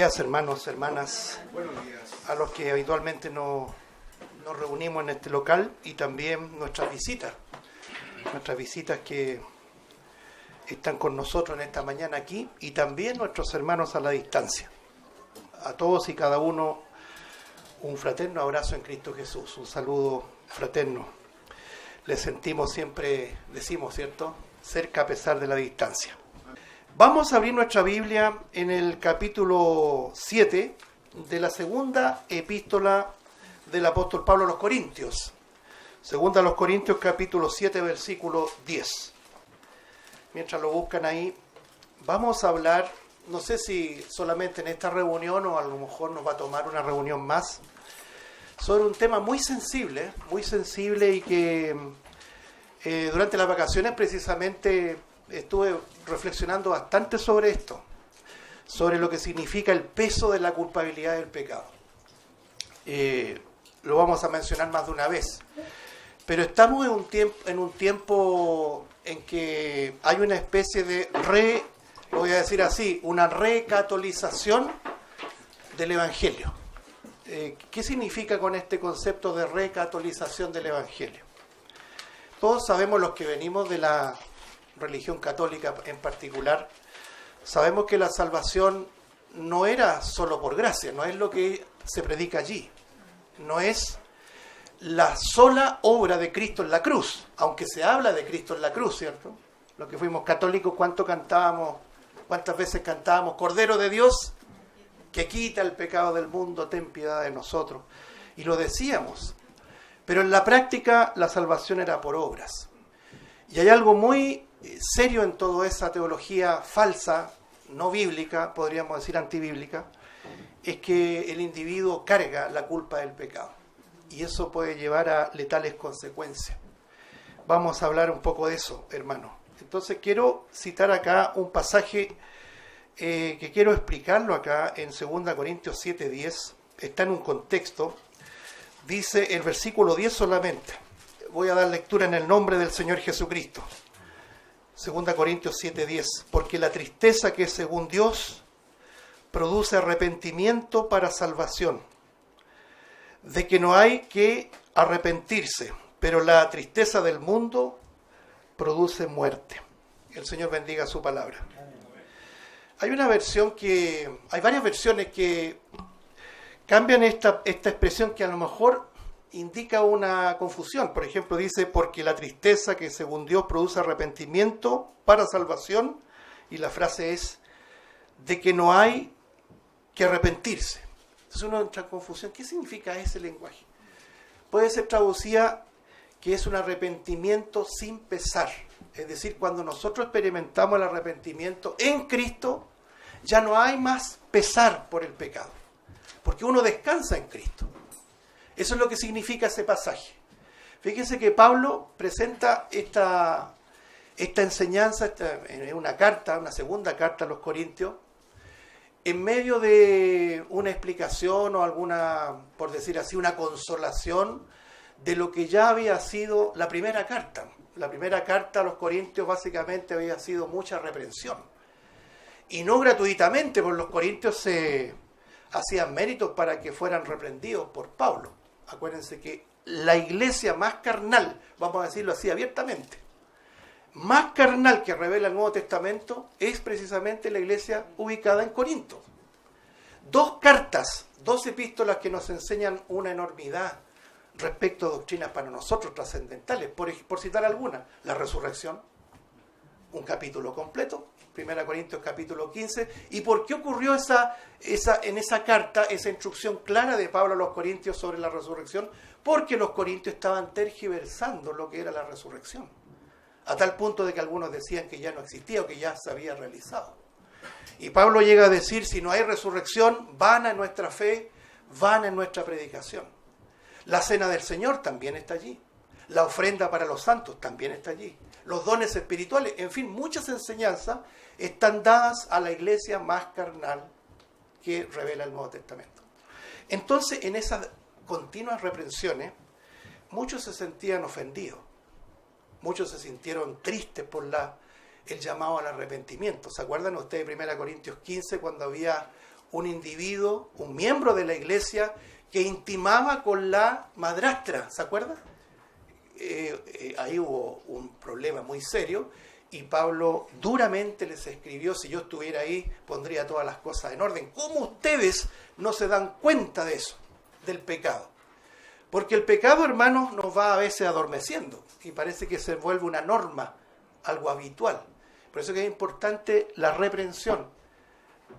días, hermanos, hermanas, Buenos días. a los que habitualmente nos reunimos en este local y también nuestras visitas que están con nosotros en esta mañana aquí y también nuestros hermanos a la distancia. A todos y cada uno un fraterno abrazo en Cristo Jesús, un saludo fraterno. Les sentimos siempre, decimos, ¿cierto?, cerca a pesar de la distancia. Vamos a abrir nuestra Biblia en el capítulo 7 de la segunda epístola del apóstol Pablo a los Corintios. Segunda a los Corintios, capítulo 7, versículo 10. Mientras lo buscan ahí, vamos a hablar, no sé si solamente en esta reunión o a lo mejor nos va a tomar una reunión más, sobre un tema muy sensible y que durante las vacaciones precisamente estuve reflexionando bastante sobre esto, sobre lo que significa el peso de la culpabilidad del pecado. Lo vamos a mencionar más de una vez, pero estamos en un tiempo en que hay una especie de lo voy a decir así, una recatolización del Evangelio. ¿Qué significa con este concepto de recatolización del Evangelio? Todos sabemos, los que venimos de la religión católica en particular, sabemos que la salvación no era solo por gracia, no es lo que se predica allí, no es la sola obra de Cristo en la cruz, aunque se habla de Cristo en la cruz, ¿cierto? Los que fuimos católicos, ¿cuántas veces cantábamos? Cordero de Dios, que quita el pecado del mundo, ten piedad de nosotros. Y lo decíamos, pero en la práctica la salvación era por obras. Y hay algo muy serio en toda esa teología falsa, no bíblica, podríamos decir antibíblica, es que el individuo carga la culpa del pecado. Y eso puede llevar a letales consecuencias. Vamos a hablar un poco de eso, hermano. Entonces quiero citar acá un pasaje que quiero explicarlo acá en 2 Corintios 7:10. Está en un contexto. Dice el versículo 10 solamente. Voy a dar lectura en el nombre del Señor Jesucristo. 2 Corintios 7:10. Porque la tristeza que es según Dios produce arrepentimiento para salvación, de que no hay que arrepentirse, pero la tristeza del mundo produce muerte. El Señor bendiga su palabra. Hay varias versiones que cambian esta expresión que a lo mejor indica una confusión. Por ejemplo, dice, porque la tristeza que según Dios produce arrepentimiento para salvación, y la frase es, de que no hay que arrepentirse. Entonces uno entra en confusión. ¿Qué significa ese lenguaje? Puede ser traducida que es un arrepentimiento sin pesar. Es decir, cuando nosotros experimentamos el arrepentimiento en Cristo, ya no hay más pesar por el pecado, porque uno descansa en Cristo. Eso es lo que significa ese pasaje. Fíjense que Pablo presenta esta enseñanza en una segunda carta a los Corintios, en medio de una explicación o alguna, por decir así, una consolación de lo que ya había sido la primera carta. La primera carta a los Corintios básicamente había sido mucha reprensión. Y no gratuitamente, porque los corintios se hacían méritos para que fueran reprendidos por Pablo. Acuérdense que la iglesia más carnal, vamos a decirlo así abiertamente, más carnal que revela el Nuevo Testamento es precisamente la iglesia ubicada en Corinto. 2 cartas, 2 epístolas que nos enseñan una enormidad respecto a doctrinas para nosotros trascendentales. Por citar alguna, la resurrección, un capítulo completo, 1 Corintios capítulo 15. ¿Y por qué ocurrió en esa carta esa instrucción clara de Pablo a los Corintios sobre la resurrección? Porque los corintios estaban tergiversando lo que era la resurrección, a tal punto de que algunos decían que ya no existía o que ya se había realizado. Y Pablo llega a decir, si no hay resurrección, vana es nuestra fe, vana es nuestra predicación. La cena del Señor también está allí. La ofrenda para los santos también está allí. Los dones espirituales, en fin, muchas enseñanzas están dadas a la iglesia más carnal que revela el Nuevo Testamento. Entonces, en esas continuas reprensiones, muchos se sentían ofendidos. Muchos se sintieron tristes por el llamado al arrepentimiento. ¿Se acuerdan ustedes de 1 Corintios 15 cuando había un individuo, un miembro de la iglesia que intimaba con la madrastra, ¿se acuerdan? Ahí hubo un problema muy serio y Pablo duramente les escribió: si yo estuviera ahí pondría todas las cosas en orden. ¿Cómo ustedes no se dan cuenta de eso, del pecado? Porque el pecado, hermanos, nos va a veces adormeciendo y parece que se vuelve una norma, algo habitual. Por eso que es importante la reprensión,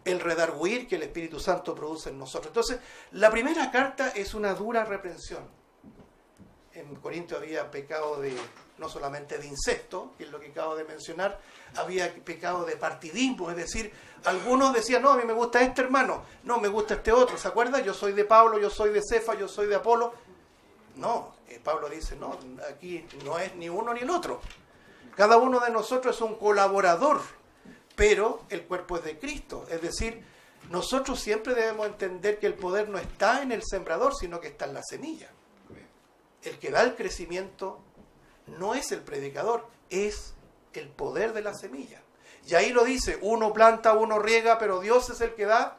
el redarguir que el Espíritu Santo produce en nosotros. Entonces, la primera carta es una dura reprensión. En Corinto había pecado no solamente de incesto, que es lo que acabo de mencionar, había pecado de partidismo, es decir, algunos decían: no, a mí me gusta este hermano, no, me gusta este otro, ¿se acuerdan? Yo soy de Pablo, yo soy de Cefa, yo soy de Apolo. No, Pablo dice: no, aquí no es ni uno ni el otro. Cada uno de nosotros es un colaborador, pero el cuerpo es de Cristo. Es decir, nosotros siempre debemos entender que el poder no está en el sembrador, sino que está en la semilla. El que da el crecimiento no es el predicador, es el poder de la semilla. Y ahí lo dice: uno planta, uno riega, pero Dios es el que da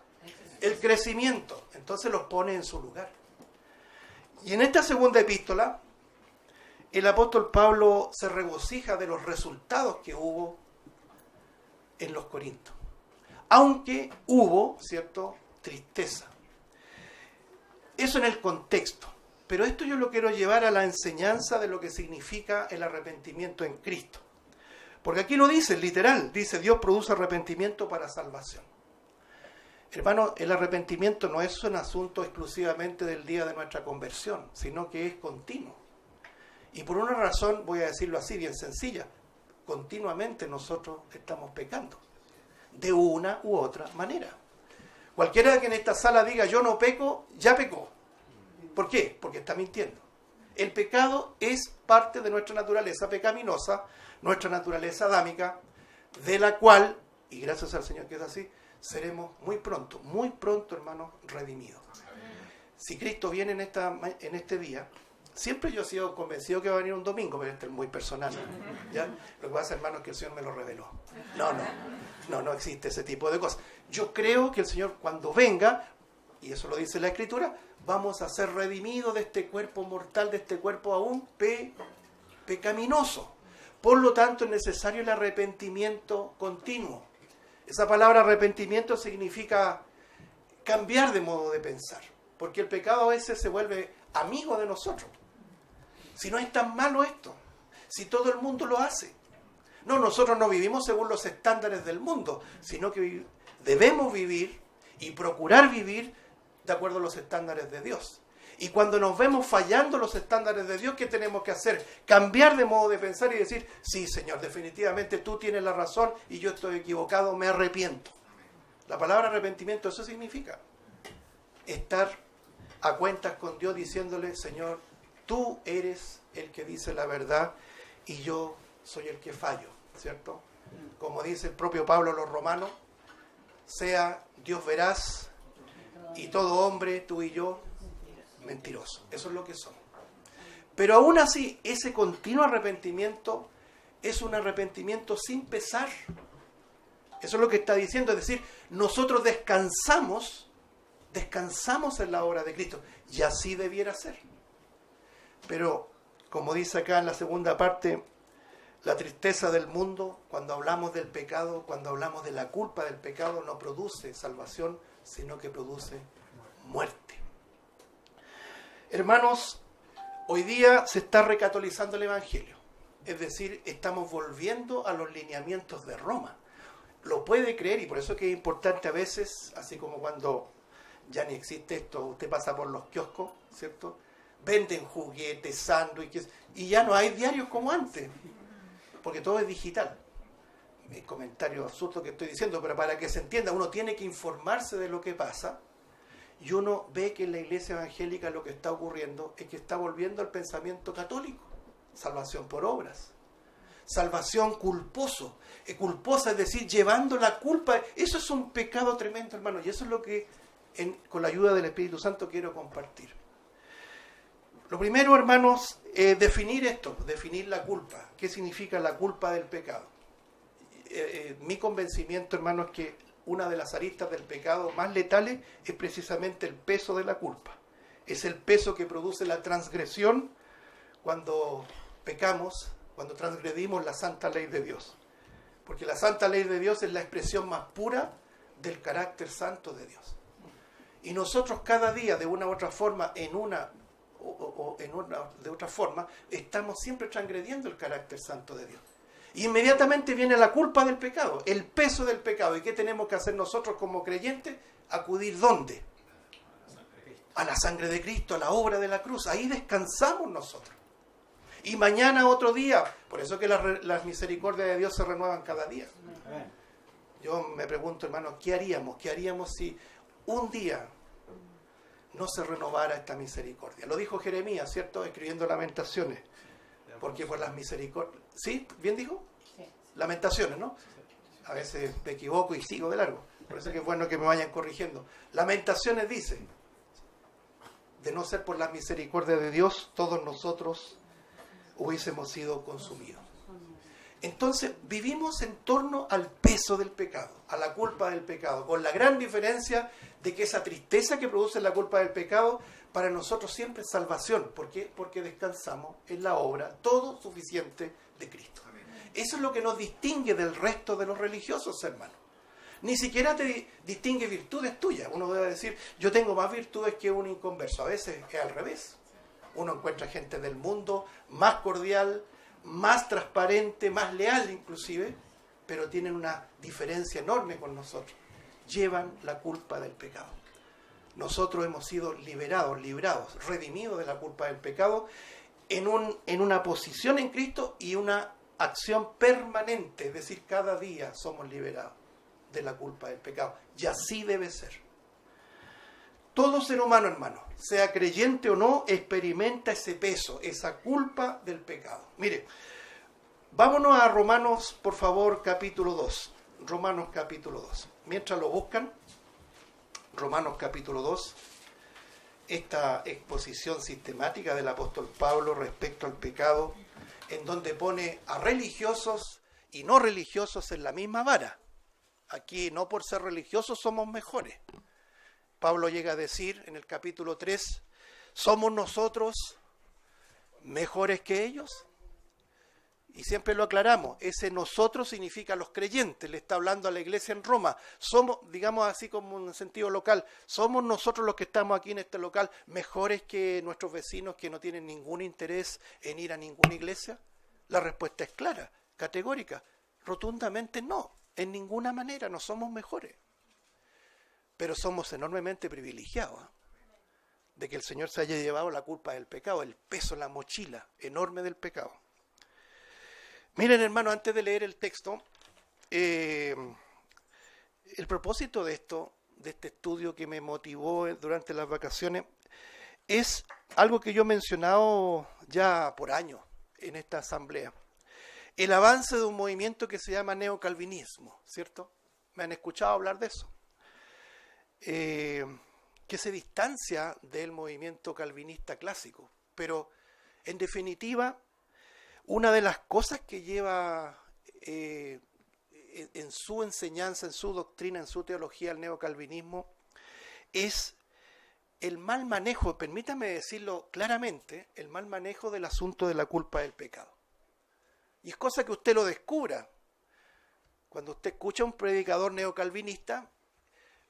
el crecimiento. Entonces los pone en su lugar. Y en esta segunda epístola, el apóstol Pablo se regocija de los resultados que hubo en los Corintios. Aunque hubo, ¿cierto?, tristeza. Eso en el contexto. Pero esto yo lo quiero llevar a la enseñanza de lo que significa el arrepentimiento en Cristo. Porque aquí lo dice, literal, dice: Dios produce arrepentimiento para salvación. Hermano, el arrepentimiento no es un asunto exclusivamente del día de nuestra conversión, sino que es continuo. Y por una razón, voy a decirlo así, bien sencilla: continuamente nosotros estamos pecando, de una u otra manera. Cualquiera que en esta sala diga: yo no peco, ya pecó. ¿Por qué? Porque está mintiendo. El pecado es parte de nuestra naturaleza pecaminosa, nuestra naturaleza adámica, de la cual, y gracias al Señor que es así, seremos muy pronto, hermanos, redimidos. Si Cristo viene en este día, siempre yo he sido convencido que va a venir un domingo, pero este es muy personal, ¿ya? Lo que pasa, hermanos, es que el Señor me lo reveló. No existe ese tipo de cosas. Yo creo que el Señor, cuando venga, y eso lo dice la Escritura, vamos a ser redimidos de este cuerpo mortal, de este cuerpo aún pecaminoso. Por lo tanto, es necesario el arrepentimiento continuo. Esa palabra arrepentimiento significa cambiar de modo de pensar, porque el pecado a veces se vuelve amigo de nosotros. Si no es tan malo esto, si todo el mundo lo hace. No, nosotros no vivimos según los estándares del mundo, sino que debemos vivir y procurar vivir de acuerdo a los estándares de Dios. Y cuando nos vemos fallando los estándares de Dios, ¿qué tenemos que hacer? Cambiar de modo de pensar y decir: sí, Señor, definitivamente tú tienes la razón y yo estoy equivocado, me arrepiento. La palabra arrepentimiento, eso significa estar a cuentas con Dios, diciéndole: Señor, tú eres el que dice la verdad y yo soy el que fallo, ¿cierto? Como dice el propio Pablo a los romanos: sea Dios veraz y todo hombre, tú y yo, mentiroso. Eso es lo que son. Pero aún así, ese continuo arrepentimiento es un arrepentimiento sin pesar. Eso es lo que está diciendo. Es decir, nosotros descansamos en la obra de Cristo. Y así debiera ser. Pero, como dice acá en la segunda parte, la tristeza del mundo, cuando hablamos del pecado, cuando hablamos de la culpa del pecado, no produce salvación, sino que produce muerte. Hermanos, hoy día se está recatolizando el Evangelio. Es decir, estamos volviendo a los lineamientos de Roma. Lo puede creer, y por eso es que es importante a veces, así como cuando ya ni existe esto, usted pasa por los kioscos, ¿cierto? Venden juguetes, sándwiches, y ya no hay diarios como antes, porque todo es digital. El comentario absurdo que estoy diciendo, pero para que se entienda, uno tiene que informarse de lo que pasa, y uno ve que en la iglesia evangélica lo que está ocurriendo es que está volviendo al pensamiento católico. Salvación por obras. Salvación culposo. Culposa, es decir, llevando la culpa. Eso es un pecado tremendo, hermano, y eso es lo que con la ayuda del Espíritu Santo quiero compartir. Lo primero, hermanos, definir esto, definir la culpa. ¿Qué significa la culpa del pecado? Mi convencimiento, hermano, es que una de las aristas del pecado más letales es precisamente el peso de la culpa. Es el peso que produce la transgresión cuando pecamos, cuando transgredimos la santa ley de Dios. Porque la santa ley de Dios es la expresión más pura del carácter santo de Dios. Y nosotros cada día, de una u otra forma, de otra forma, estamos siempre transgrediendo el carácter santo de Dios. Y inmediatamente viene la culpa del pecado, el peso del pecado. ¿Y qué tenemos que hacer nosotros como creyentes? ¿Acudir dónde? A la sangre de Cristo, a la obra de la cruz. Ahí descansamos nosotros. Y mañana otro día. Por eso que las misericordias de Dios se renuevan cada día. Yo me pregunto, hermano, ¿qué haríamos? ¿Qué haríamos si un día no se renovara esta misericordia? Lo dijo Jeremías, ¿cierto? Escribiendo Lamentaciones. Porque por las misericordias... ¿Sí? ¿Bien dijo? Sí. Lamentaciones, ¿no? A veces me equivoco y sigo de largo. Por eso que es bueno que me vayan corrigiendo. Lamentaciones dice, de no ser por las misericordias de Dios, todos nosotros hubiésemos sido consumidos. Entonces vivimos en torno al peso del pecado, a la culpa del pecado, con la gran diferencia de que esa tristeza que produce la culpa del pecado, para nosotros siempre es salvación. ¿Por qué? Porque descansamos en la obra todo suficiente de Cristo. Eso es lo que nos distingue del resto de los religiosos, hermanos. Ni siquiera te distingue virtudes tuyas. Uno debe decir, yo tengo más virtudes que un inconverso. A veces es al revés. Uno encuentra gente del mundo más cordial, más transparente, más leal inclusive, pero tienen una diferencia enorme con nosotros. Llevan la culpa del pecado. Nosotros hemos sido librados, redimidos de la culpa del pecado en una posición en Cristo y una acción permanente, es decir, cada día somos liberados de la culpa del pecado. Y así debe ser. Todo ser humano, hermano, sea creyente o no, experimenta ese peso, esa culpa del pecado. Mire, vámonos a Romanos, por favor, capítulo 2. Romanos capítulo 2. Mientras lo buscan, Romanos capítulo 2, esta exposición sistemática del apóstol Pablo respecto al pecado, en donde pone a religiosos y no religiosos en la misma vara. Aquí no por ser religiosos somos mejores. Pablo llega a decir en el capítulo 3, ¿somos nosotros mejores que ellos? Y siempre lo aclaramos, ese nosotros significa los creyentes, le está hablando a la iglesia en Roma. Somos, digamos así como en sentido local, ¿somos nosotros los que estamos aquí en este local mejores que nuestros vecinos que no tienen ningún interés en ir a ninguna iglesia? La respuesta es clara, categórica, rotundamente no, en ninguna manera, no somos mejores. Pero somos enormemente privilegiados, ¿eh? De que el Señor se haya llevado la culpa del pecado, el peso, la mochila enorme del pecado. Miren, hermano, antes de leer el texto, el propósito de este estudio que me motivó durante las vacaciones, es algo que yo he mencionado ya por años en esta asamblea. El avance de un movimiento que se llama neocalvinismo, ¿cierto? ¿Me han escuchado hablar de eso? Que se distancia del movimiento calvinista clásico, pero en definitiva, una de las cosas que lleva en su enseñanza, en su doctrina, en su teología el neocalvinismo, es el mal manejo, permítame decirlo claramente, el mal manejo del asunto de la culpa del pecado. Y es cosa que usted lo descubra. Cuando usted escucha a un predicador neocalvinista,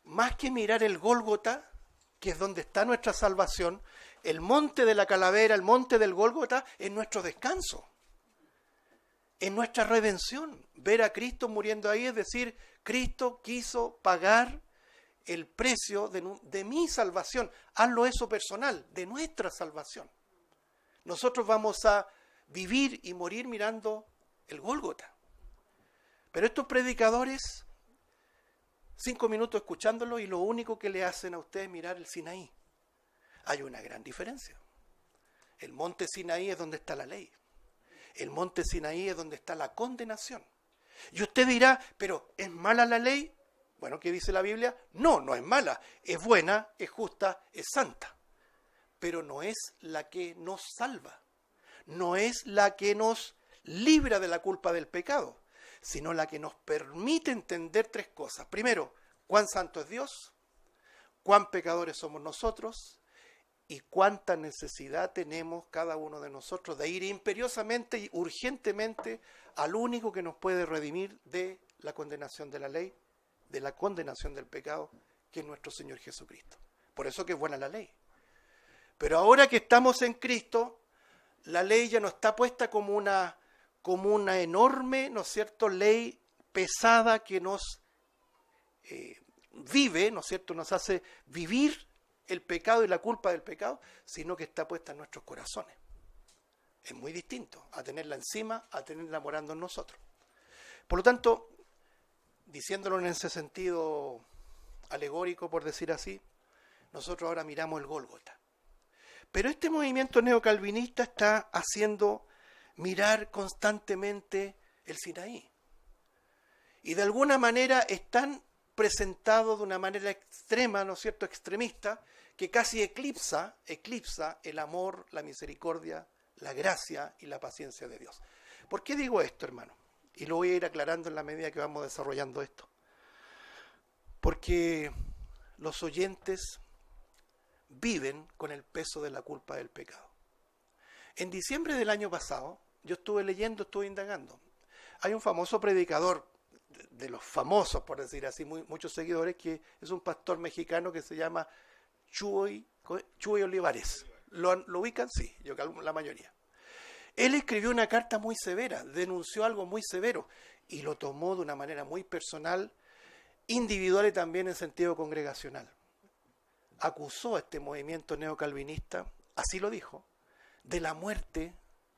más que mirar el Gólgota, que es donde está nuestra salvación, el monte de la calavera, el monte del Gólgota, es nuestro descanso. En nuestra redención, ver a Cristo muriendo ahí, es decir, Cristo quiso pagar el precio de mi salvación. Hazlo eso personal, de nuestra salvación. Nosotros vamos a vivir y morir mirando el Gólgota. Pero estos predicadores, 5 minutos escuchándolo y lo único que le hacen a ustedes es mirar el Sinaí. Hay una gran diferencia. El monte Sinaí es donde está la ley. El monte Sinaí es donde está la condenación. Y usted dirá, pero ¿es mala la ley? Bueno, ¿qué dice la Biblia? No, no es mala. Es buena, es justa, es santa. Pero no es la que nos salva. No es la que nos libra de la culpa del pecado, sino la que nos permite entender 3 cosas. Primero, cuán santo es Dios, cuán pecadores somos nosotros y cuánta necesidad tenemos cada uno de nosotros de ir imperiosamente y urgentemente al único que nos puede redimir de la condenación de la ley, de la condenación del pecado, que es nuestro Señor Jesucristo. Por eso que es buena la ley. Pero ahora que estamos en Cristo, la ley ya no está puesta como una enorme, ¿no es cierto?, ley pesada que nos vive, ¿no es cierto?, nos hace vivir el pecado y la culpa del pecado, sino que está puesta en nuestros corazones. Es muy distinto a tenerla encima, a tenerla morando en nosotros. Por lo tanto, diciéndolo en ese sentido alegórico, por decir así, nosotros ahora miramos el Gólgota. Pero este movimiento neocalvinista está haciendo mirar constantemente el Sinaí. Y de alguna manera están presentados de una manera extrema, ¿no es cierto?, extremista, que casi eclipsa el amor, la misericordia, la gracia y la paciencia de Dios. ¿Por qué digo esto, hermano? Y lo voy a ir aclarando en la medida que vamos desarrollando esto. Porque los oyentes viven con el peso de la culpa del pecado. En diciembre del año pasado, yo estuve leyendo, estuve indagando. Hay un famoso predicador, de los famosos, por decir así, muchos seguidores, que es un pastor mexicano que se llama Chuy Olivares. ¿Lo ubican? Sí, yo calculo la mayoría. Él escribió una carta muy severa, denunció algo muy severo y lo tomó de una manera muy personal, individual y también en sentido congregacional. Acusó a este movimiento neocalvinista, así lo dijo, de la muerte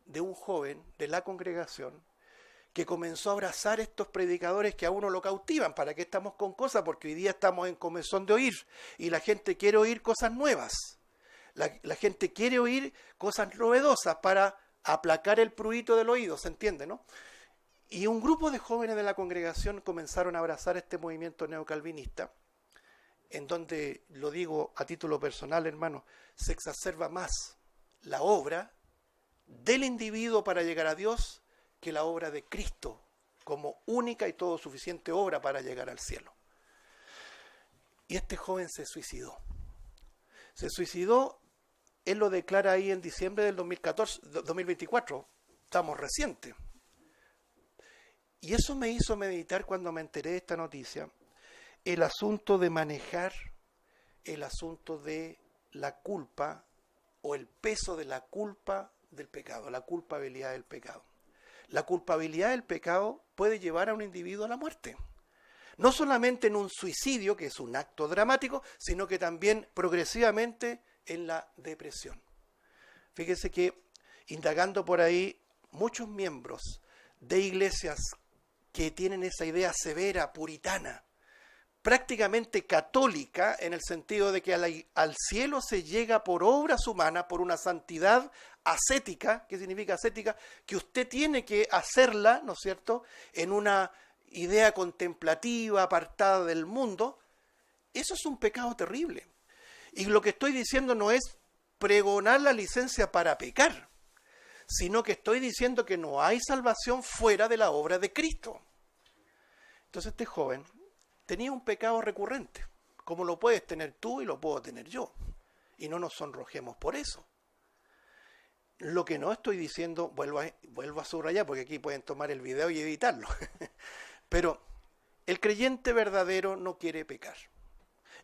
de un joven de la congregación que comenzó a abrazar estos predicadores que a uno lo cautivan. ¿Para qué estamos con cosas? Porque hoy día estamos en comezón de oír y la gente quiere oír cosas nuevas. La gente quiere oír cosas novedosas para aplacar el pruito del oído, ¿se entiende, no? Y un grupo de jóvenes de la congregación comenzaron a abrazar este movimiento neocalvinista, en donde, lo digo a título personal, hermano, se exacerba más la obra del individuo para llegar a Dios que la obra de Cristo como única y todo suficiente obra para llegar al cielo. Y este joven se suicidó. Se suicidó, él lo declara ahí en diciembre del 2024, estamos recientes. Y eso me hizo meditar cuando me enteré de esta noticia, el asunto de manejar el asunto de la culpa o el peso de la culpa del pecado, la culpabilidad del pecado. La culpabilidad del pecado puede llevar a un individuo a la muerte. No solamente en un suicidio, que es un acto dramático, sino que también progresivamente en la depresión. Fíjese que, indagando por ahí, muchos miembros de iglesias que tienen esa idea severa, puritana, prácticamente católica, en el sentido de que al cielo se llega por obras humanas, por una santidad ascética. ¿Qué significa ascética? Que usted tiene que hacerla, ¿no es cierto?, en una idea contemplativa, apartada del mundo. Eso es un pecado terrible. Y lo que estoy diciendo no es pregonar la licencia para pecar, sino que estoy diciendo que no hay salvación fuera de la obra de Cristo. Entonces este joven tenía un pecado recurrente, como lo puedes tener tú y lo puedo tener yo. Y no nos sonrojemos por eso. Lo que no estoy diciendo, vuelvo a subrayar, porque aquí pueden tomar el video y editarlo. Pero el creyente verdadero no quiere pecar.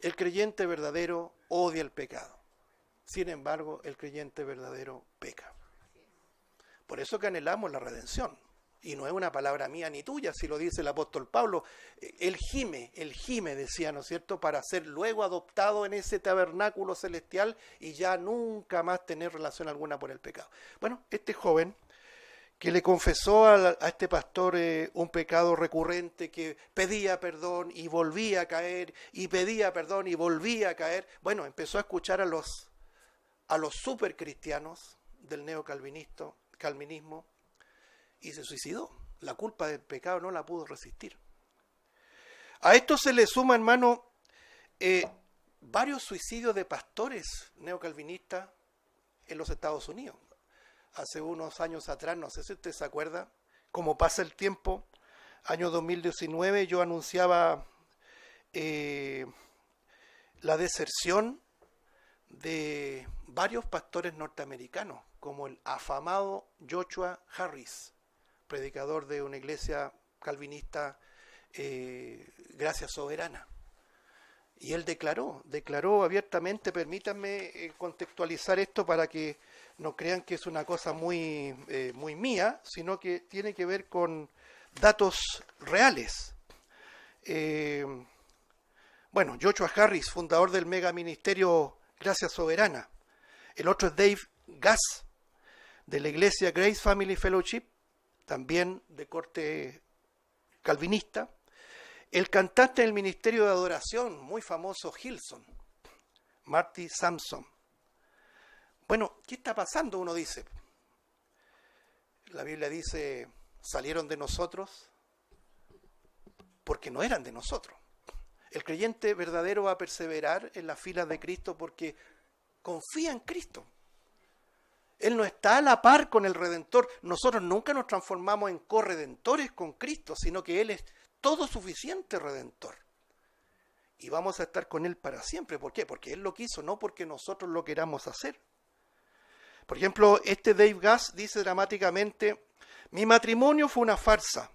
El creyente verdadero odia el pecado. Sin embargo, el creyente verdadero peca. Por eso que anhelamos la redención. Y no es una palabra mía ni tuya, si lo dice el apóstol Pablo. Él gime, decía, ¿no es cierto?, para ser luego adoptado en ese tabernáculo celestial y ya nunca más tener relación alguna por el pecado. Bueno, este joven que le confesó a este pastor un pecado recurrente, que pedía perdón y volvía a caer, y pedía perdón y volvía a caer, bueno, empezó a escuchar a los supercristianos del neocalvinismo, y se suicidó. La culpa del pecado no la pudo resistir. A esto se le suma, hermano, varios suicidios de pastores neocalvinistas en los Estados Unidos. Hace unos años atrás, no sé si usted se acuerda, como pasa el tiempo, año 2019, yo anunciaba la deserción de varios pastores norteamericanos, como el afamado Joshua Harris, predicador de una iglesia calvinista, Gracia Soberana. Y él declaró abiertamente, permítanme contextualizar esto para que no crean que es una cosa muy mía, sino que tiene que ver con datos reales. Bueno, Joshua Harris, fundador del mega ministerio Gracia Soberana. El otro es Dave Gass, de la iglesia Grace Family Fellowship, también de corte calvinista. El cantante del ministerio de adoración, muy famoso, Hillsong, Marty Sampson. Bueno, ¿qué está pasando? Uno dice. La Biblia dice, salieron de nosotros porque no eran de nosotros. El creyente verdadero va a perseverar en las filas de Cristo porque confía en Cristo. Él no está a la par con el Redentor. Nosotros nunca nos transformamos en corredentores con Cristo, sino que Él es todo suficiente Redentor. Y vamos a estar con Él para siempre. ¿Por qué? Porque Él lo quiso, no porque nosotros lo queramos hacer. Por ejemplo, Dave Gass dice dramáticamente, mi matrimonio fue una farsa.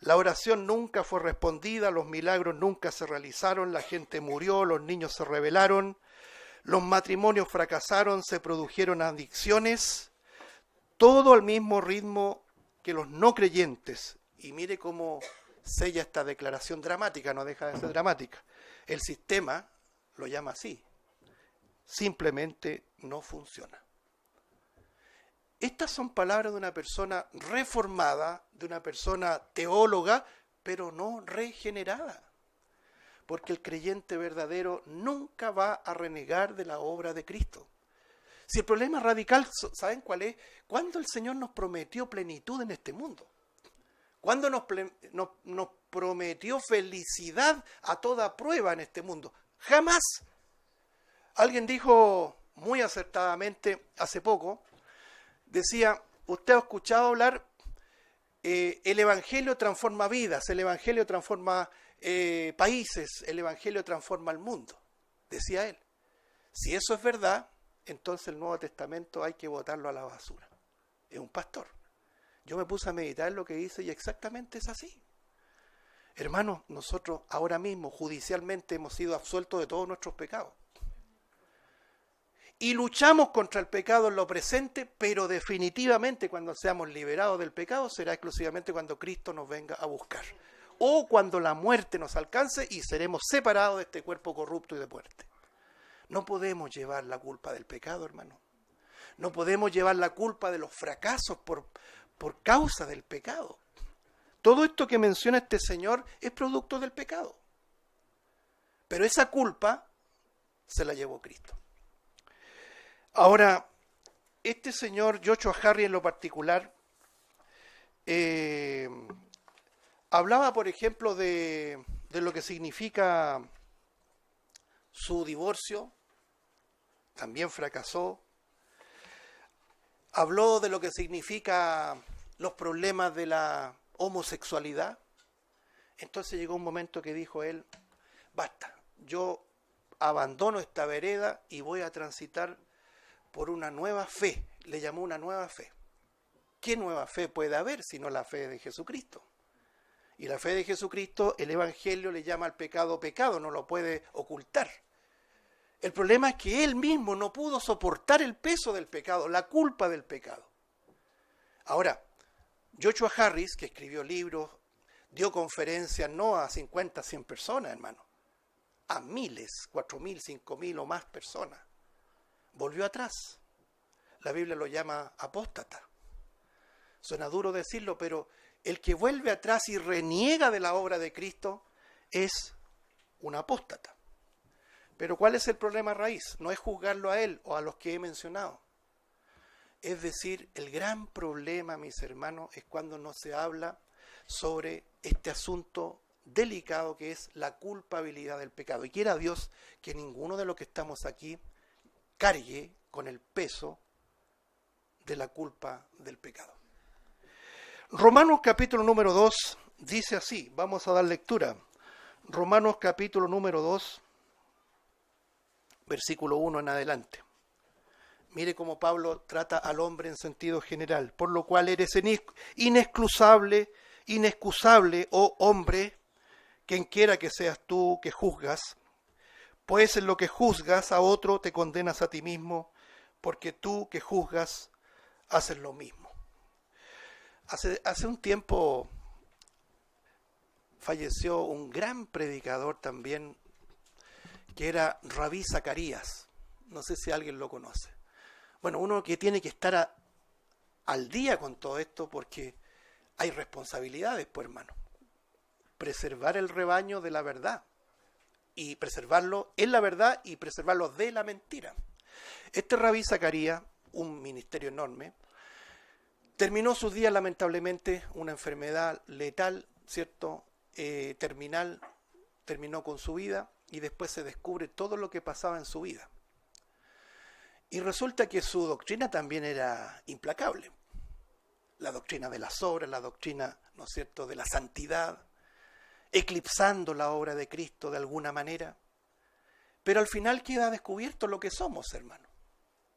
La oración nunca fue respondida, los milagros nunca se realizaron, la gente murió, los niños se rebelaron, los matrimonios fracasaron, se produjeron adicciones, todo al mismo ritmo que los no creyentes. Y mire cómo sella esta declaración dramática, no deja de ser dramática. El sistema lo llama así, simplemente no funciona. Estas son palabras de una persona reformada, de una persona teóloga, pero no regenerada. Porque el creyente verdadero nunca va a renegar de la obra de Cristo. Si el problema radical, ¿saben cuál es? ¿Cuándo el Señor nos prometió plenitud en este mundo? ¿Cuándo nos prometió felicidad a toda prueba en este mundo? Jamás. Alguien dijo muy acertadamente hace poco, decía, usted ha escuchado hablar, el Evangelio transforma vidas, el Evangelio transforma países, el Evangelio transforma el mundo, decía él. Si eso es verdad, entonces el Nuevo Testamento hay que botarlo a la basura. Es un pastor. Yo me puse a meditar lo que dice y exactamente es así. Hermanos, nosotros ahora mismo judicialmente hemos sido absueltos de todos nuestros pecados. Y luchamos contra el pecado en lo presente, pero definitivamente cuando seamos liberados del pecado será exclusivamente cuando Cristo nos venga a buscar. O cuando la muerte nos alcance y seremos separados de este cuerpo corrupto y de muerte. No podemos llevar la culpa del pecado, hermano. No podemos llevar la culpa de los fracasos por causa del pecado. Todo esto que menciona este señor es producto del pecado. Pero esa culpa se la llevó Cristo. Ahora, este señor Joshua Harris en lo particular hablaba, por ejemplo, de lo que significa su divorcio, también fracasó. Habló de lo que significa los problemas de la homosexualidad. Entonces llegó un momento que dijo él, basta, yo abandono esta vereda y voy a transitar por una nueva fe. Le llamó una nueva fe. ¿Qué nueva fe puede haber sino la fe de Jesucristo? Y la fe de Jesucristo, el Evangelio le llama al pecado pecado, no lo puede ocultar. El problema es que él mismo no pudo soportar el peso del pecado, la culpa del pecado. Ahora, Joshua Harris, que escribió libros, dio conferencias no a 50, 100 personas, hermano, a miles, 4.000, 5.000 o más personas. Volvió atrás. La Biblia lo llama apóstata. Suena duro decirlo, pero el que vuelve atrás y reniega de la obra de Cristo es un apóstata. Pero ¿cuál es el problema raíz? No es juzgarlo a él o a los que he mencionado. Es decir, el gran problema, mis hermanos, es cuando no se habla sobre este asunto delicado que es la culpabilidad del pecado. Y quiera Dios que ninguno de los que estamos aquí cargue con el peso de la culpa del pecado. Romanos capítulo número 2 dice así, vamos a dar lectura. Romanos capítulo número 2, versículo 1 en adelante. Mire cómo Pablo trata al hombre en sentido general. Por lo cual eres inexcusable, oh hombre, quien quiera que seas tú que juzgas, pues en lo que juzgas a otro te condenas a ti mismo, porque tú que juzgas haces lo mismo. Hace un tiempo falleció un gran predicador también, que era Rabí Zacarías. No sé si alguien lo conoce. Bueno, uno que tiene que estar al día con todo esto, porque hay responsabilidades, pues hermano. Preservar el rebaño de la verdad, y preservarlo en la verdad y preservarlo de la mentira. Este Rabí Zacarías, un ministerio enorme, terminó sus días lamentablemente una enfermedad letal, ¿cierto? Terminal, terminó con su vida y después se descubre todo lo que pasaba en su vida. Y resulta que su doctrina también era implacable. La doctrina de las obras, la doctrina, ¿no es cierto?, de la santidad, eclipsando la obra de Cristo de alguna manera. Pero al final queda descubierto lo que somos, hermano.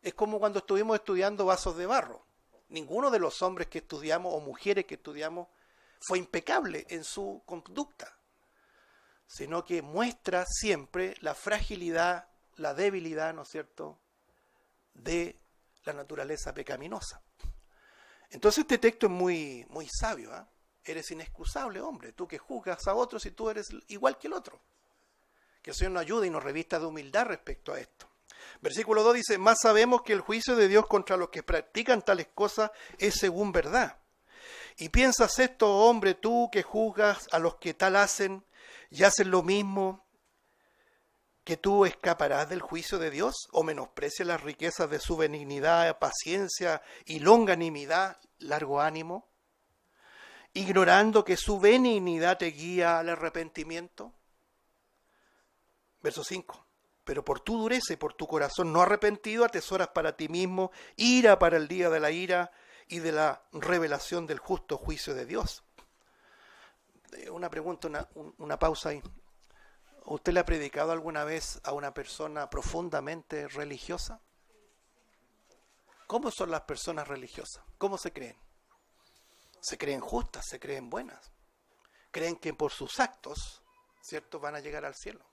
Es como cuando estuvimos estudiando vasos de barro. Ninguno de los hombres que estudiamos o mujeres que estudiamos fue impecable en su conducta, sino que muestra siempre la fragilidad, la debilidad, ¿no es cierto?, de la naturaleza pecaminosa. Entonces este texto es muy, muy sabio, ¿eh? Eres inexcusable, hombre, tú que juzgas a otros y tú eres igual que el otro. Que el Señor nos ayude y nos revista de humildad respecto a esto. Versículo 2 dice, más sabemos que el juicio de Dios contra los que practican tales cosas es según verdad. Y piensas esto, hombre, tú que juzgas a los que tal hacen y hacen lo mismo, que tú escaparás del juicio de Dios, o menosprecias las riquezas de su benignidad, paciencia y longanimidad, largo ánimo, ignorando que su benignidad te guía al arrepentimiento. Verso 5. Pero por tu dureza y por tu corazón no arrepentido atesoras para ti mismo ira para el día de la ira y de la revelación del justo juicio de Dios. Una pregunta, una pausa ahí. ¿Usted le ha predicado alguna vez a una persona profundamente religiosa? ¿Cómo son las personas religiosas? ¿Cómo se creen? Se creen justas, se creen buenas. Creen que por sus actos, ¿cierto?, van a llegar al cielo.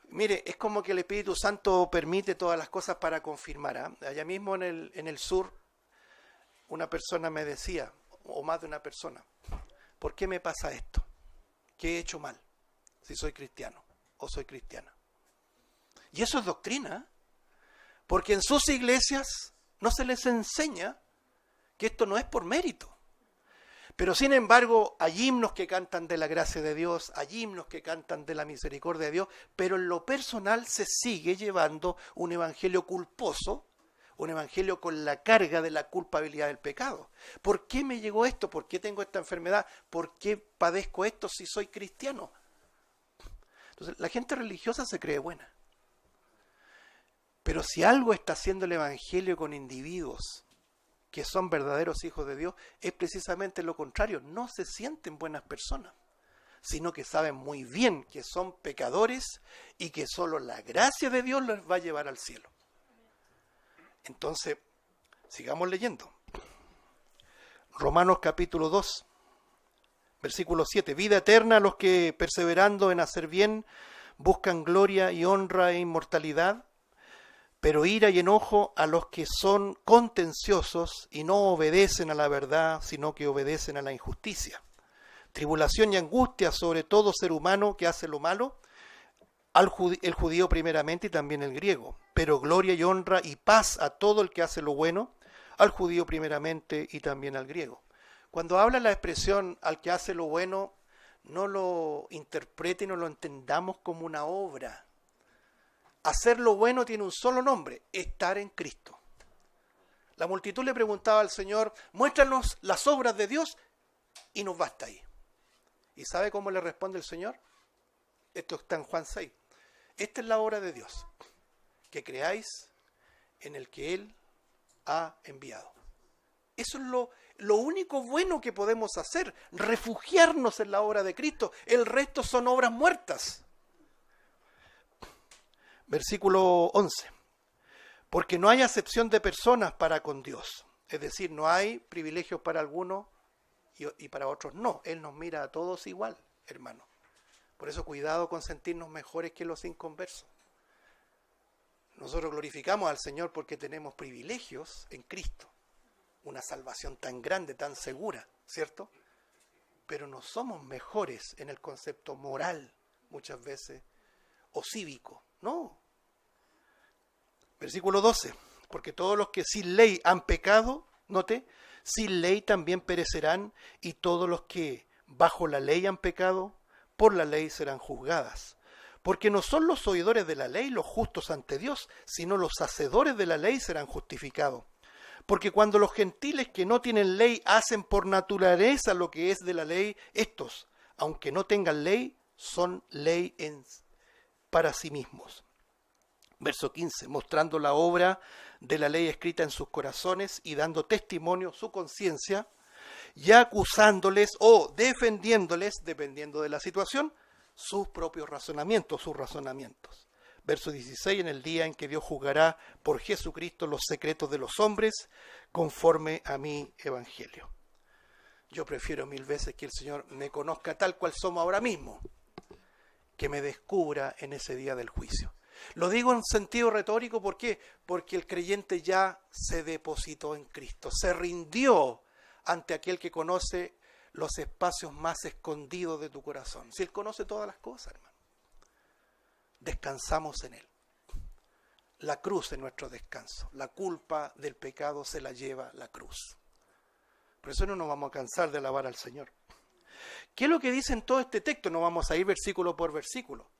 Mire, es como que el Espíritu Santo permite todas las cosas para confirmar. Allá mismo en el sur, una persona me decía, o más de una persona, ¿por qué me pasa esto? ¿Qué he hecho mal? Si soy cristiano o soy cristiana. Y eso es doctrina, porque en sus iglesias no se les enseña que esto no es por mérito. Pero sin embargo, hay himnos que cantan de la gracia de Dios, hay himnos que cantan de la misericordia de Dios, pero en lo personal se sigue llevando un evangelio culposo, un evangelio con la carga de la culpabilidad del pecado. ¿Por qué me llegó esto? ¿Por qué tengo esta enfermedad? ¿Por qué padezco esto si soy cristiano? Entonces, la gente religiosa se cree buena. Pero si algo está haciendo el evangelio con individuos que son verdaderos hijos de Dios, es precisamente lo contrario. No se sienten buenas personas, sino que saben muy bien que son pecadores y que solo la gracia de Dios les va a llevar al cielo. Entonces, sigamos leyendo. Romanos capítulo 2, versículo 7. Vida eterna a los que, perseverando en hacer bien, buscan gloria y honra e inmortalidad, pero ira y enojo a los que son contenciosos y no obedecen a la verdad, sino que obedecen a la injusticia. Tribulación y angustia sobre todo ser humano que hace lo malo, el judío primeramente y también el griego, pero gloria y honra y paz a todo el que hace lo bueno, al judío primeramente y también al griego. Cuando habla la expresión al que hace lo bueno, no lo interprete y no lo entendamos como una obra. Hacer lo bueno tiene un solo nombre, estar en Cristo. La multitud le preguntaba al Señor, muéstranos las obras de Dios y nos basta ahí. ¿Y sabe cómo le responde el Señor? Esto está en Juan 6. Esta es la obra de Dios, que creáis en el que Él ha enviado. Eso es lo único bueno que podemos hacer, refugiarnos en la obra de Cristo. El resto son obras muertas. Versículo 11. Porque no hay acepción de personas para con Dios. Es decir, no hay privilegios para algunos y para otros no. Él nos mira a todos igual, hermano. Por eso cuidado con sentirnos mejores que los inconversos. Nosotros glorificamos al Señor porque tenemos privilegios en Cristo. Una salvación tan grande, tan segura, ¿cierto? Pero no somos mejores en el concepto moral, muchas veces, o cívico. No. Versículo 12. Porque todos los que sin ley han pecado, note, sin ley también perecerán, y todos los que bajo la ley han pecado, por la ley serán juzgadas. Porque no son los oidores de la ley los justos ante Dios, sino los hacedores de la ley serán justificados. Porque cuando los gentiles que no tienen ley hacen por naturaleza lo que es de la ley, estos, aunque no tengan ley, son ley para sí mismos. Verso 15, mostrando la obra de la ley escrita en sus corazones y dando testimonio su conciencia, y acusándoles o defendiéndoles, dependiendo de la situación, sus propios razonamientos, sus razonamientos. Verso 16, en el día en que Dios juzgará por Jesucristo los secretos de los hombres, conforme a mi evangelio. Yo prefiero 1000 veces que el Señor me conozca tal cual somos ahora mismo, que me descubra en ese día del juicio. Lo digo en sentido retórico, ¿por qué? Porque el creyente ya se depositó en Cristo, se rindió ante aquel que conoce los espacios más escondidos de tu corazón. Si Él conoce todas las cosas, hermano. Descansamos en Él. La cruz es nuestro descanso. La culpa del pecado se la lleva la cruz. Por eso no nos vamos a cansar de alabar al Señor. ¿Qué es lo que dice en todo este texto? No vamos a ir versículo por versículo.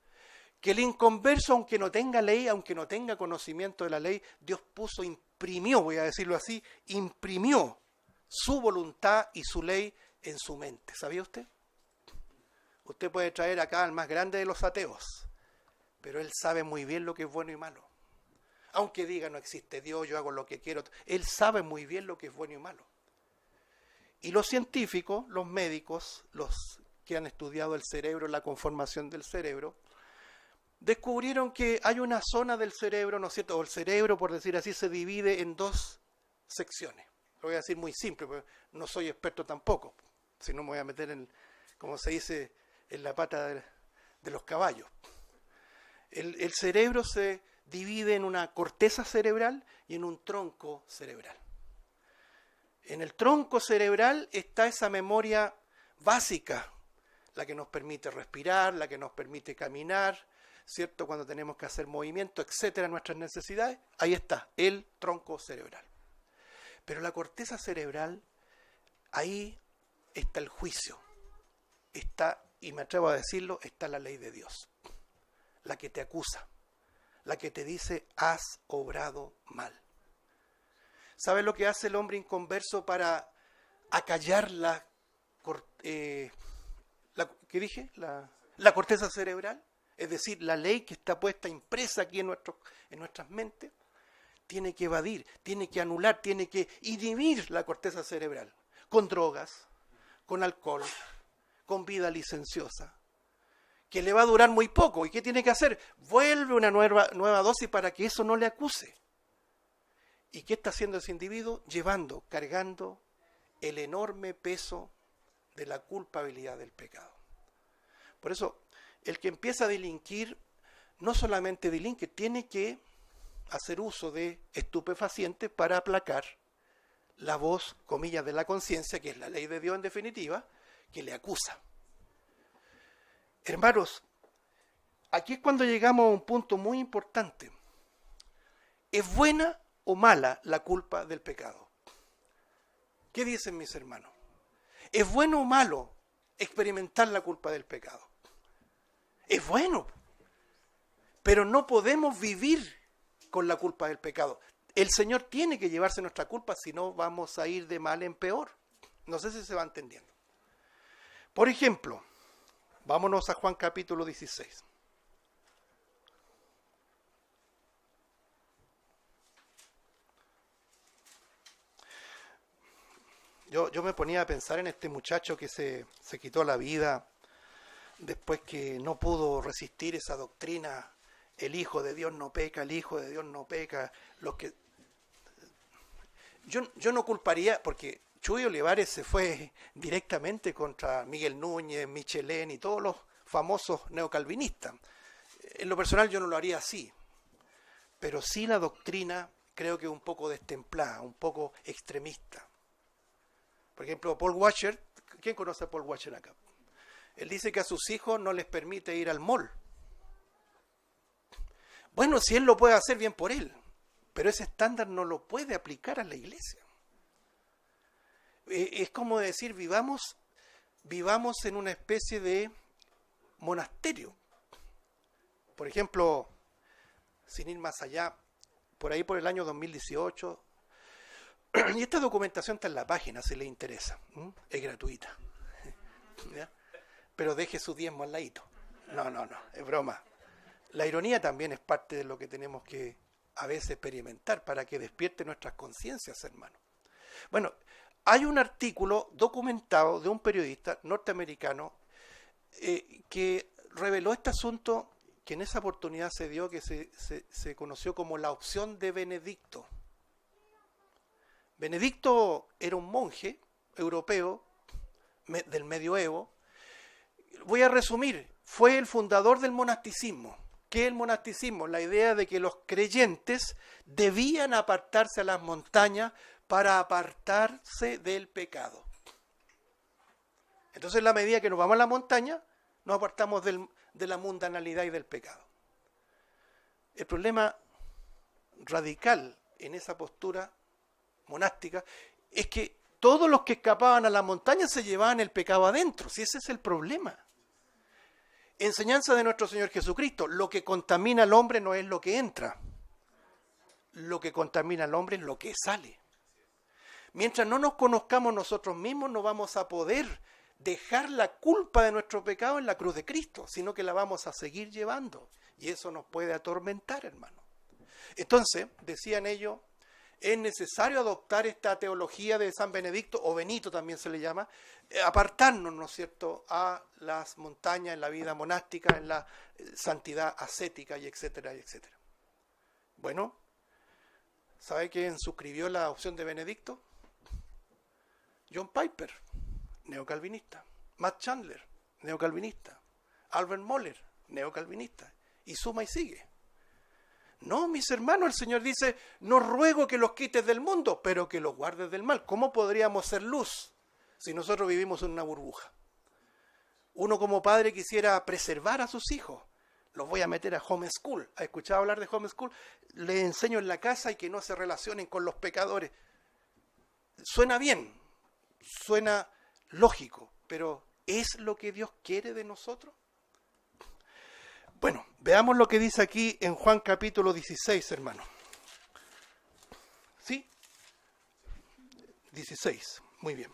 Que el inconverso, aunque no tenga ley, aunque no tenga conocimiento de la ley, Dios imprimió, voy a decirlo así, imprimió su voluntad y su ley en su mente. ¿Sabía usted? Usted puede traer acá al más grande de los ateos, pero él sabe muy bien lo que es bueno y malo. Aunque diga no existe Dios, yo hago lo que quiero, él sabe muy bien lo que es bueno y malo. Y los científicos, los médicos, los que han estudiado el cerebro, la conformación del cerebro, descubrieron que hay una zona del cerebro, ¿no es cierto? O el cerebro, por decir así, se divide en dos secciones. Lo voy a decir muy simple, porque no soy experto tampoco. Si no me voy a meter en, como se dice, en la pata de los caballos. El cerebro se divide en una corteza cerebral y en un tronco cerebral. En el tronco cerebral está esa memoria básica, la que nos permite respirar, la que nos permite caminar, ¿cierto? Cuando tenemos que hacer movimiento, etcétera, nuestras necesidades, ahí está, el tronco cerebral. Pero la corteza cerebral, ahí está el juicio, está, y me atrevo a decirlo, está la ley de Dios, la que te acusa, la que te dice, has obrado mal. ¿Sabes lo que hace el hombre inconverso para acallar la corteza cerebral? Es decir, la ley que está puesta, impresa aquí en nuestras mentes, tiene que evadir, tiene que anular, tiene que inhibir la corteza cerebral con drogas, con alcohol, con vida licenciosa, que le va a durar muy poco. ¿Y qué tiene que hacer? Vuelve una nueva dosis para que eso no le acuse. ¿Y qué está haciendo ese individuo? Cargando el enorme peso de la culpabilidad del pecado. Por eso, el que empieza a delinquir, no solamente delinque, tiene que hacer uso de estupefacientes para aplacar la voz, comillas, de la conciencia, que es la ley de Dios en definitiva, que le acusa. Hermanos, aquí es cuando llegamos a un punto muy importante. ¿Es buena o mala la culpa del pecado? ¿Qué dicen mis hermanos? ¿Es bueno o malo experimentar la culpa del pecado? Es bueno, pero no podemos vivir con la culpa del pecado. El Señor tiene que llevarse nuestra culpa, si no vamos a ir de mal en peor. No sé si se va entendiendo. Por ejemplo, vámonos a Juan capítulo 16. Yo me ponía a pensar en este muchacho que se quitó la vida después que no pudo resistir esa doctrina, el Hijo de Dios no peca, el Hijo de Dios no peca. Yo no culparía, porque Chuy Olivares se fue directamente contra Miguel Núñez, Michelén y todos los famosos neocalvinistas. En lo personal yo no lo haría así, pero sí la doctrina creo que es un poco destemplada, un poco extremista. Por ejemplo, Paul Washer, ¿quién conoce a Paul Washer acá? Él dice que a sus hijos no les permite ir al mall. Bueno, si él lo puede hacer, bien por él, pero ese estándar no lo puede aplicar a la iglesia. Es como decir, vivamos en una especie de monasterio. Por ejemplo, sin ir más allá, por ahí por el año 2018, y esta documentación está en la página si le interesa, es gratuita. ¿Ya? Pero deje su diezmo al ladito. No, es broma. La ironía también es parte de lo que tenemos que a veces experimentar para que despierte nuestras conciencias, hermanos. Bueno, hay un artículo documentado de un periodista norteamericano que reveló este asunto que en esa oportunidad se dio, que se conoció como la opción de Benedicto. Benedicto era un monje europeo del medioevo. Voy a resumir, fue el fundador del monasticismo. ¿Qué es el monasticismo? La idea de que los creyentes debían apartarse a las montañas para apartarse del pecado. Entonces, en la medida que nos vamos a la montaña, nos apartamos de la mundanalidad y del pecado. El problema radical en esa postura monástica es que todos los que escapaban a la montaña se llevaban el pecado adentro. Si ese es el problema. Enseñanza de nuestro Señor Jesucristo: lo que contamina al hombre no es lo que entra, lo que contamina al hombre es lo que sale. Mientras no nos conozcamos nosotros mismos, no vamos a poder dejar la culpa de nuestro pecado en la cruz de Cristo, sino que la vamos a seguir llevando, y eso nos puede atormentar, hermano. Entonces, decían ellos, es necesario adoptar esta teología de San Benedicto, o Benito también se le llama, apartarnos, ¿no es cierto?, a las montañas, en la vida monástica, en la santidad ascética, y etcétera, y etcétera. Bueno, ¿sabe quién suscribió la opción de Benedicto? John Piper, neocalvinista. Matt Chandler, neocalvinista. Albert Moller, neocalvinista. Y suma y sigue. No, mis hermanos, el Señor dice, no ruego que los quites del mundo, pero que los guardes del mal. ¿Cómo podríamos ser luz si nosotros vivimos en una burbuja? Uno como padre quisiera preservar a sus hijos. Los voy a meter a homeschool. ¿Ha escuchado hablar de homeschool? Les enseño en la casa y que no se relacionen con los pecadores. Suena bien, suena lógico, pero ¿es lo que Dios quiere de nosotros? Bueno, veamos lo que dice aquí en Juan capítulo 16, hermano. ¿Sí? 16, muy bien.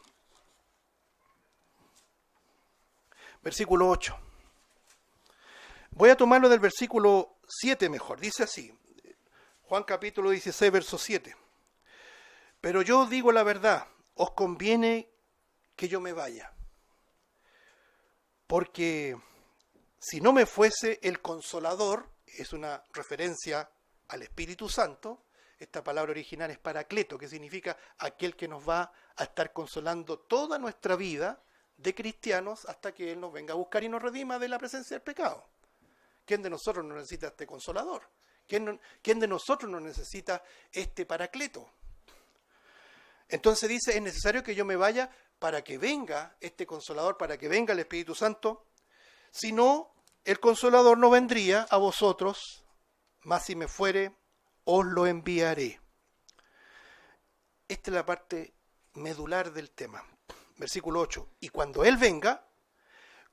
Versículo 8. Voy a tomarlo del versículo 7 mejor. Dice así, Juan capítulo 16, verso 7. Pero yo os digo la verdad, os conviene que yo me vaya, porque si no me fuese el Consolador, es una referencia al Espíritu Santo. Esta palabra original es Paracleto, que significa aquel que nos va a estar consolando toda nuestra vida de cristianos hasta que Él nos venga a buscar y nos redima de la presencia del pecado. ¿Quién de nosotros no necesita este Consolador? ¿Quién de nosotros no necesita este Paracleto? Entonces dice, es necesario que yo me vaya para que venga este Consolador, para que venga el Espíritu Santo. Si no, el Consolador no vendría a vosotros, mas si me fuere, os lo enviaré. Esta es la parte medular del tema. Versículo 8. Y cuando Él venga,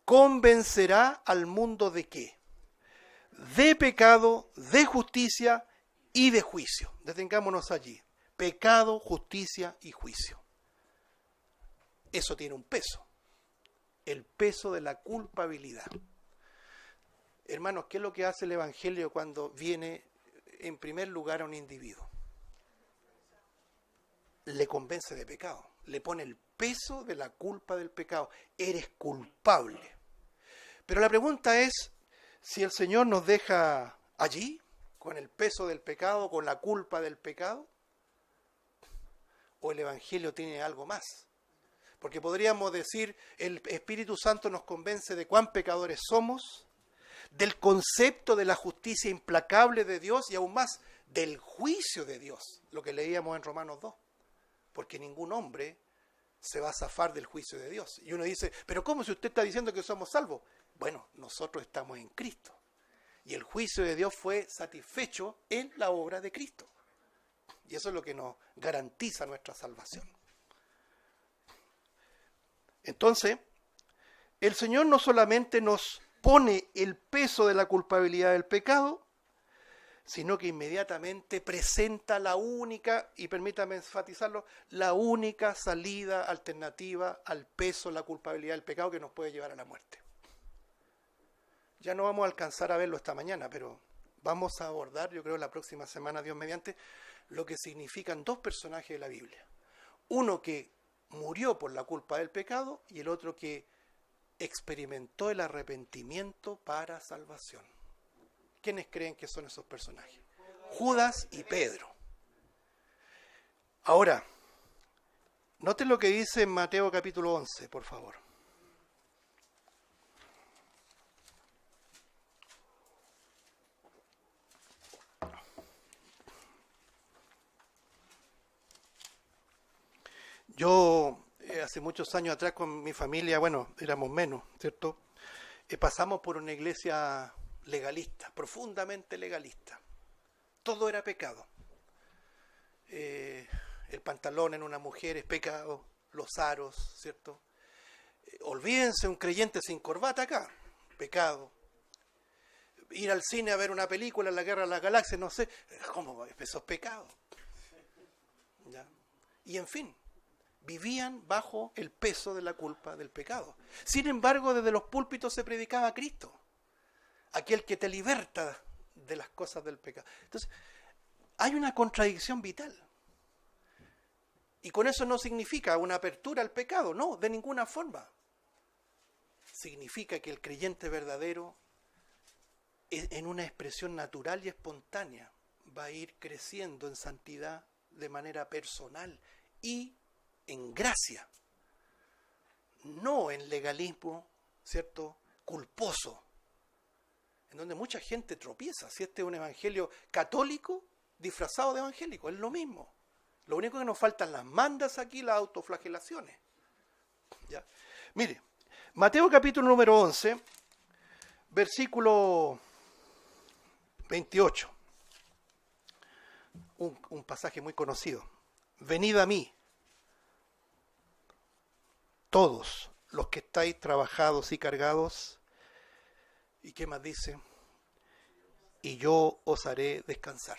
convencerá al mundo ¿de qué? De pecado, de justicia y de juicio. Detengámonos allí. Pecado, justicia y juicio. Eso tiene un peso. El peso de la culpabilidad. Hermanos, ¿qué es lo que hace el Evangelio cuando viene en primer lugar a un individuo? Le convence de pecado. le pone el peso de la culpa del pecado. Eres culpable. Pero la pregunta es, si el Señor nos deja allí, con el peso del pecado, con la culpa del pecado, o el Evangelio tiene algo más. Porque podríamos decir, el Espíritu Santo nos convence de cuán pecadores somos, del concepto de la justicia implacable de Dios y aún más del juicio de Dios, lo que leíamos en Romanos 2. Porque ningún hombre se va a zafar del juicio de Dios. Y uno dice, pero ¿cómo si usted está diciendo que somos salvos? Bueno, nosotros estamos en Cristo. Y el juicio de Dios fue satisfecho en la obra de Cristo. Y eso es lo que nos garantiza nuestra salvación. Entonces, el Señor no solamente nos pone el peso de la culpabilidad del pecado, sino que inmediatamente presenta la única, y permítame enfatizarlo, la única salida alternativa al peso, la culpabilidad del pecado que nos puede llevar a la muerte. Ya no vamos a alcanzar a verlo esta mañana, pero vamos a abordar, yo creo, la próxima semana, Dios mediante, lo que significan dos personajes de la Biblia. Uno que murió por la culpa del pecado y el otro que experimentó el arrepentimiento para salvación. ¿Quiénes creen que son esos personajes? Judas y Pedro. Ahora, noten lo que dice en Mateo capítulo 11, por favor. Yo, hace muchos años atrás con mi familia, bueno, éramos menos, ¿cierto? Pasamos por una iglesia legalista, profundamente legalista. Todo era pecado. El pantalón en una mujer es pecado, los aros, ¿cierto? Olvídense, un creyente sin corbata acá, pecado. Ir al cine a ver una película, La Guerra de las Galaxias, no sé, ¿cómo? Eso es pecado. ¿Ya? Y en fin, vivían bajo el peso de la culpa del pecado. Sin embargo, desde los púlpitos se predicaba a Cristo, aquel que te liberta de las cosas del pecado. Entonces, hay una contradicción vital. Y con eso no significa una apertura al pecado, no, de ninguna forma. Significa que el creyente verdadero, en una expresión natural y espontánea, va a ir creciendo en santidad de manera personal y en gracia, no en legalismo, ¿cierto?, culposo, en donde mucha gente tropieza. Si este es un evangelio católico disfrazado de evangélico, es lo mismo. Lo único que nos faltan las mandas aquí, las autoflagelaciones. ¿Ya? Mire, Mateo capítulo número 11, versículo 28. Un pasaje muy conocido. Venid a mí, todos los que estáis trabajados y cargados. ¿Y qué más dice? Y yo os haré descansar.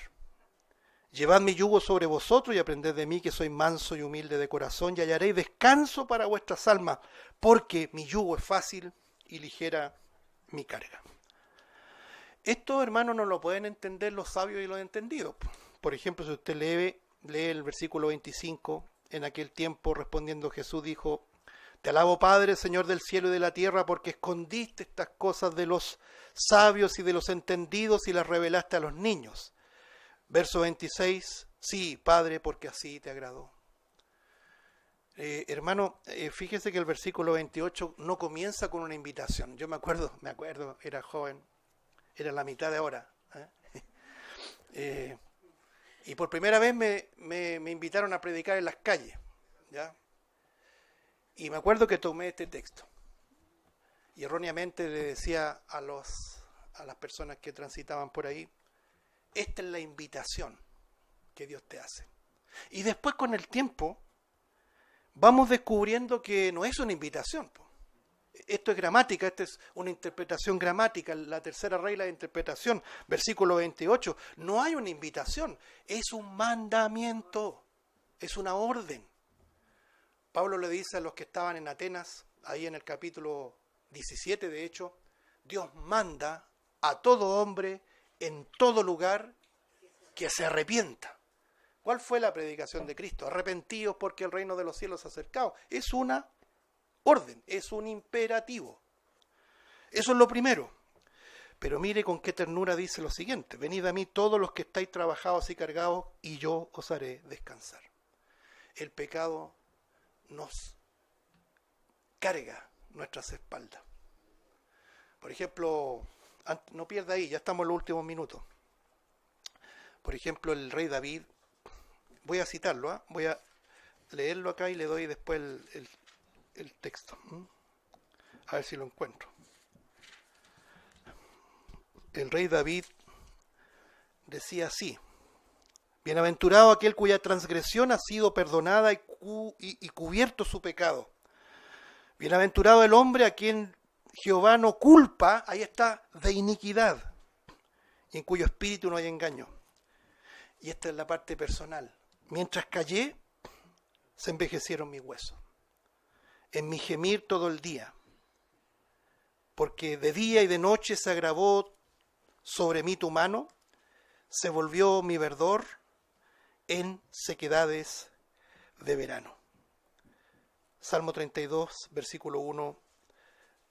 Llevad mi yugo sobre vosotros y aprended de mí, que soy manso y humilde de corazón, y hallaréis descanso para vuestras almas, porque mi yugo es fácil y ligera mi carga. Esto, hermanos, no lo pueden entender los sabios y los entendidos. Por ejemplo, si usted lee el versículo 25, en aquel tiempo respondiendo Jesús dijo: Te alabo, Padre, Señor del cielo y de la tierra, porque escondiste estas cosas de los sabios y de los entendidos y las revelaste a los niños. Verso 26, sí, Padre, porque así te agradó. Hermano, fíjese que el versículo 28 no comienza con una invitación. Yo me acuerdo, era joven, era la mitad de hora. Y por primera vez me invitaron a predicar en las calles, ¿ya? Y me acuerdo que tomé este texto y erróneamente le decía a las personas que transitaban por ahí: esta es la invitación que Dios te hace. Y después, con el tiempo, vamos descubriendo que no es una invitación. Esto es gramática, esta es una interpretación gramática, la tercera regla de interpretación, versículo 28. No hay una invitación, es un mandamiento, es una orden. Pablo le dice a los que estaban en Atenas, ahí en el capítulo 17 de hecho, Dios manda a todo hombre en todo lugar que se arrepienta. ¿Cuál fue la predicación de Cristo? Arrepentíos porque el reino de los cielos se ha acercado. Es una orden, es un imperativo. Eso es lo primero. Pero mire con qué ternura dice lo siguiente: venid a mí todos los que estáis trabajados y cargados, y yo os haré descansar. El pecado nos carga nuestras espaldas. Por ejemplo, no pierda ahí, ya estamos en los últimos minutos. Por ejemplo, el rey David, voy a citarlo, voy a leerlo acá y le doy después el texto. A ver si lo encuentro. El rey David decía así: bienaventurado aquel cuya transgresión ha sido perdonada y cubierto su pecado. Bienaventurado el hombre a quien Jehová no culpa, ahí está, de iniquidad, y en cuyo espíritu no hay engaño. Y esta es la parte personal. Mientras callé, se envejecieron mis huesos. En mi gemir todo el día, porque de día y de noche se agravó sobre mí tu mano, se volvió mi verdor en sequedades de verano. Salmo 32, versículo 1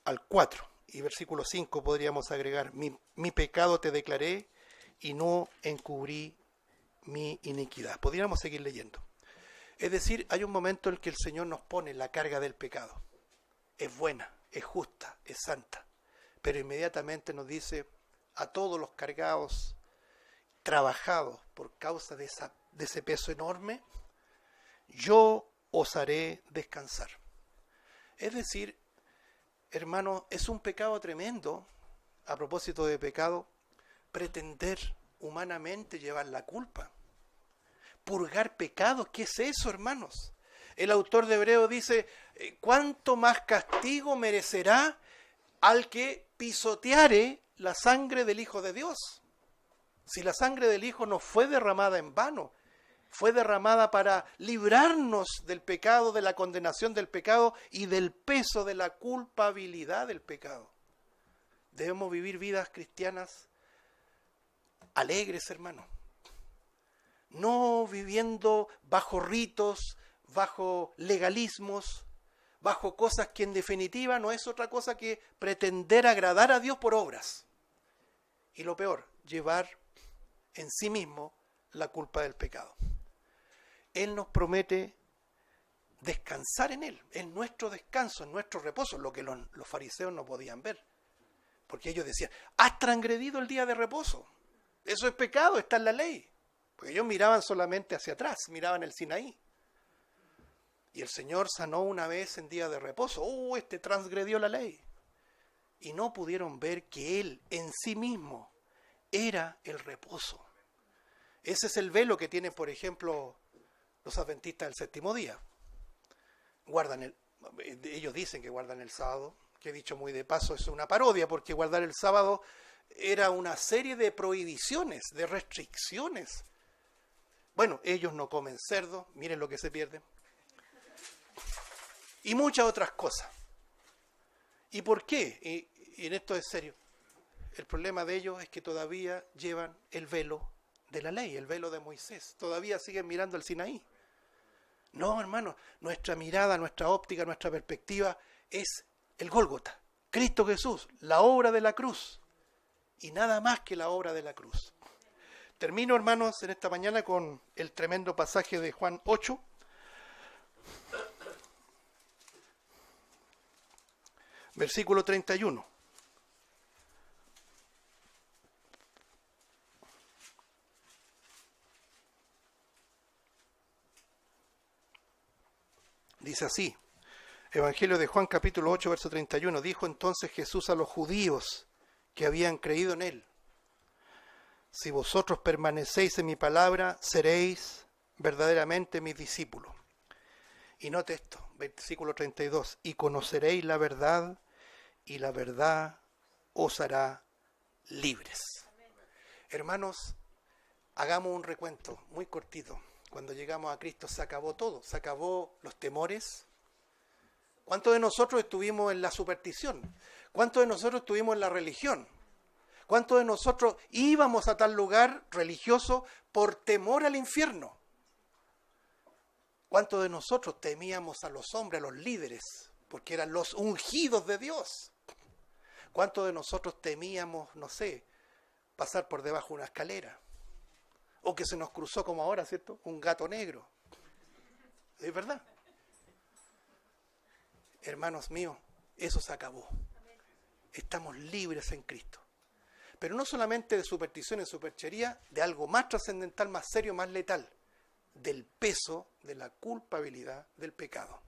al 4, y versículo 5 podríamos agregar: mi pecado te declaré y no encubrí mi iniquidad. Podríamos seguir leyendo. Es decir, hay un momento en el que el Señor nos pone la carga del pecado. Es buena, es justa, es santa, pero inmediatamente nos dice: a todos los cargados, trabajados por causa de ese peso enorme, yo os haré descansar. Es decir, hermano, es un pecado tremendo, a propósito de pecado, pretender humanamente llevar la culpa. Purgar pecados, ¿qué es eso, hermanos? El autor de Hebreos dice: ¿cuánto más castigo merecerá al que pisoteare la sangre del Hijo de Dios? Si la sangre del Hijo no fue derramada en vano, fue derramada para librarnos del pecado, de la condenación del pecado y del peso de la culpabilidad del pecado. Debemos vivir vidas cristianas alegres, hermano. No viviendo bajo ritos, bajo legalismos, bajo cosas que en definitiva no es otra cosa que pretender agradar a Dios por obras. Y lo peor, llevar en sí mismo la culpa del pecado. Él nos promete descansar en Él, en nuestro descanso, en nuestro reposo, lo que los fariseos no podían ver. Porque ellos decían: has transgredido el día de reposo. Eso es pecado, está en la ley. Porque ellos miraban solamente hacia atrás, miraban el Sinaí. Y el Señor sanó una vez en día de reposo. Este transgredió la ley. Y no pudieron ver que Él en sí mismo era el reposo. Ese es el velo que tienen, por ejemplo, los adventistas del séptimo día. Ellos dicen que guardan el sábado, que dicho muy de paso es una parodia, porque guardar el sábado era una serie de prohibiciones, de restricciones. Bueno, ellos no comen cerdo, miren lo que se pierde. Y muchas otras cosas. ¿Y por qué? Y en esto es serio. El problema de ellos es que todavía llevan el velo de la ley, el velo de Moisés. Todavía siguen mirando el Sinaí. No, hermano, nuestra mirada, nuestra óptica, nuestra perspectiva es el Gólgota, Cristo Jesús, la obra de la cruz. Y nada más que la obra de la cruz. Termino, hermanos, en esta mañana con el tremendo pasaje de Juan 8. Versículo 31. Dice así, Evangelio de Juan capítulo 8, verso 31. Dijo entonces Jesús a los judíos que habían creído en Él: si vosotros permanecéis en mi palabra, seréis verdaderamente mis discípulos. Y note esto, versículo 32. Y conoceréis la verdad, y la verdad os hará libres. Hermanos, hagamos un recuento muy cortito. Cuando llegamos a Cristo se acabó todo, se acabó los temores. ¿Cuántos de nosotros estuvimos en la superstición? ¿Cuántos de nosotros estuvimos en la religión? ¿Cuántos de nosotros íbamos a tal lugar religioso por temor al infierno? ¿Cuántos de nosotros temíamos a los hombres, a los líderes, porque eran los ungidos de Dios? ¿Cuántos de nosotros temíamos, no sé, pasar por debajo de una escalera? O que se nos cruzó como ahora, ¿cierto? Un gato negro. ¿Es verdad? Hermanos míos, eso se acabó. Estamos libres en Cristo. Pero no solamente de superstición y superchería, de algo más trascendental, más serio, más letal, del peso de la culpabilidad del pecado.